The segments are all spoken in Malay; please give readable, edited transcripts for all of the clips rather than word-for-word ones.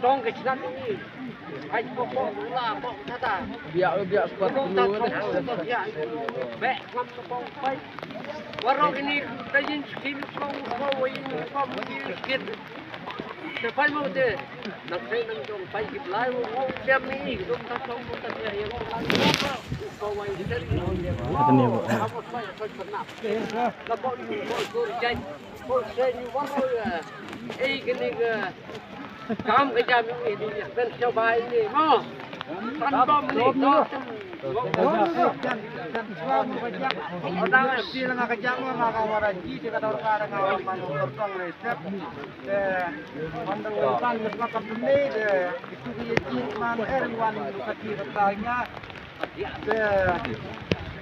trong cái chuyện này anh có là bọn ta ta biar kuat dulu vẽ năm con bay và rồi cái này ta nhìn skin con skin thì phải mua thế nằm đây nằm trong bay kịp lái không xem đi chúng ta không ta thấy hiện có quay thế là bọn tôi chạy bọn xe như vắt rồi ấy cái này काम के जाम ये पेन से भाई ने हां तंबम ने तो orang sila nga kajang mga kawaranji di kadar kara nga manu tortong resep mandang kan mas kapne de itu ye man erwan kati katanya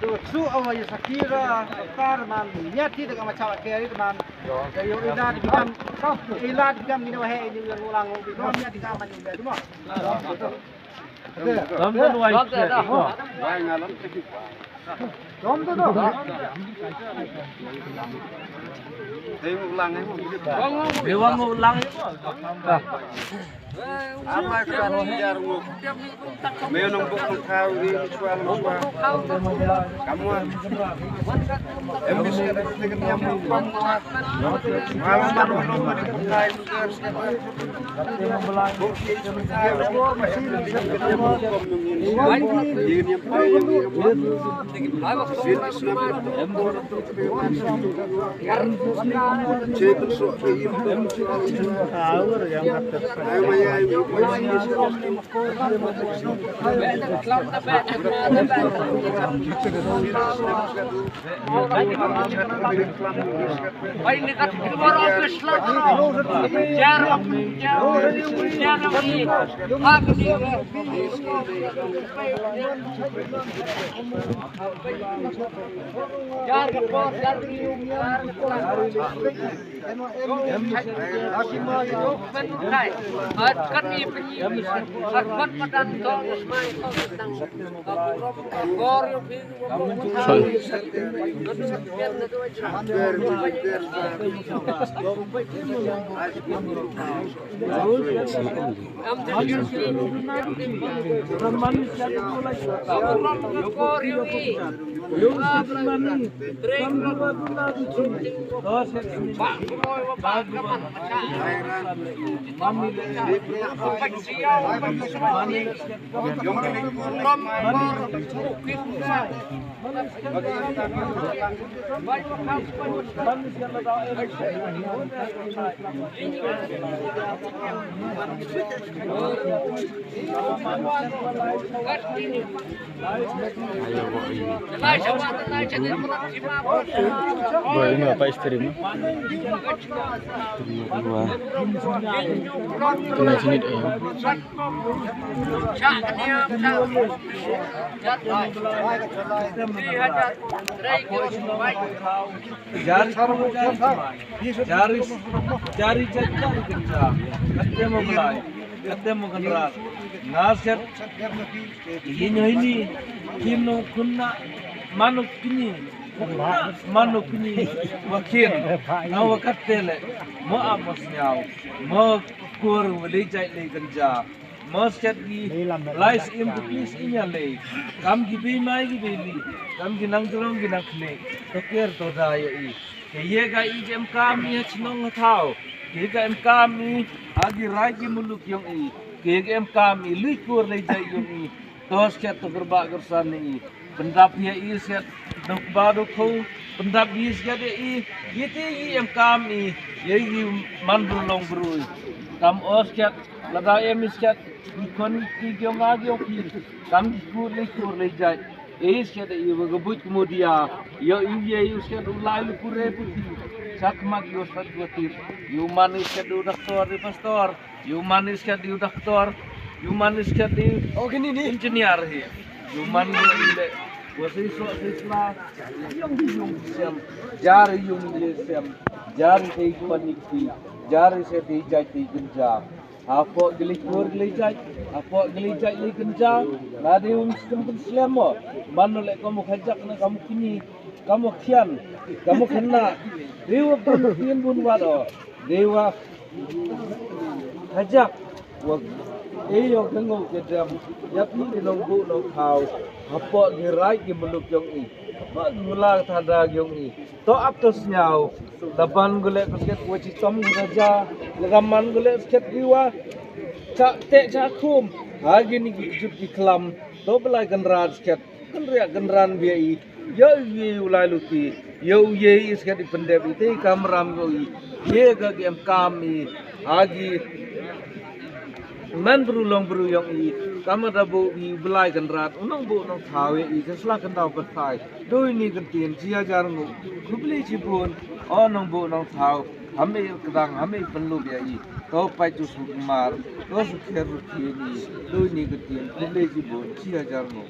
tu su awai sakira tar man nyati dengan macam kiri man kayu ilad bikam ilad bikam ni wahai ini yang ulang bikam nyati kaman ini semua Lam tu wai wai ngalam Rom tu tu. Tengok ulang ni. Lewang ulang ni. Apa kan jar mu. Menon buk kau di sual mu. Kamu. Emis kan dengan yang mu. Malam malam malam di kai jar sekali. Buk Jar ke pos jar rium jar Asima itu penkai kan ni penyi kan padan tong semai tong gor yo Boleh ni apa istri ni? Dua. Kena sini deh. Jari kerja. Ketemu mulai. Ketemu kenal. Nasir. Ini kino kunna manuk kini. Manuk ni wakil, nawa katele, mo amos niaw, mo kur walejai le ganja, mo set di lais implis inya le, kam gibi mai gibi li, kam ginang turong ginang kne, toker to daya I, kaya ga I jem kami chinong thao, kaya ga em kami agi raji muluk yung I, kaya ga em kami likur lejai yung I, tos ket to berbak gersan I. Pendap dia I set dok baru kau pendap dia set I yiti I em kam I yiti man berlong berui kam os set lada em set ikon ki gyong agi oki kam kur le jai set I begebut kemudian yo I set ulai pure puti sakmak yo sat watir yo manis set doktor di pastor yo manis set di doktor Human iskat di engineer hi. Human ile wasi so sisla yung siam jari yung siam jari tei panikti jari se tei jai tei genja. Apa gelikur gelijai, apa gelijai li genja. Nadi skum selemo. Manu lek kamu khajak na kamu kini, kamu kian, kamu kena. Dewa kian bun wado. Dewa khajak. Wah, yo tengok kedam. Yap ni nongbu nong kau. Apa gerai ke beluk yang ni. Mak mula tada yang ni. To up to nyau. Dapan golek ket waci tom raja. Legaman golek ket diwa. Cak tek cak kum. Hagi ni jut di kelam. To belai genran ket. Kenria genran biai. Yo ye ulai luti. Yo ye isket di pendep itu kamram goi. Ye ga gem kami. Hagi man berulong beruyong i kama dabu i belai genrat unang bu nong thawe i kesla kendau bertai doi ni gentin cia jarngu kubli cipun onong bu nong thau hame kedang hame perlu dia i kau pai tu sukmar kau sukher ruti ni doi ni gentin kubli cipun cia jarngu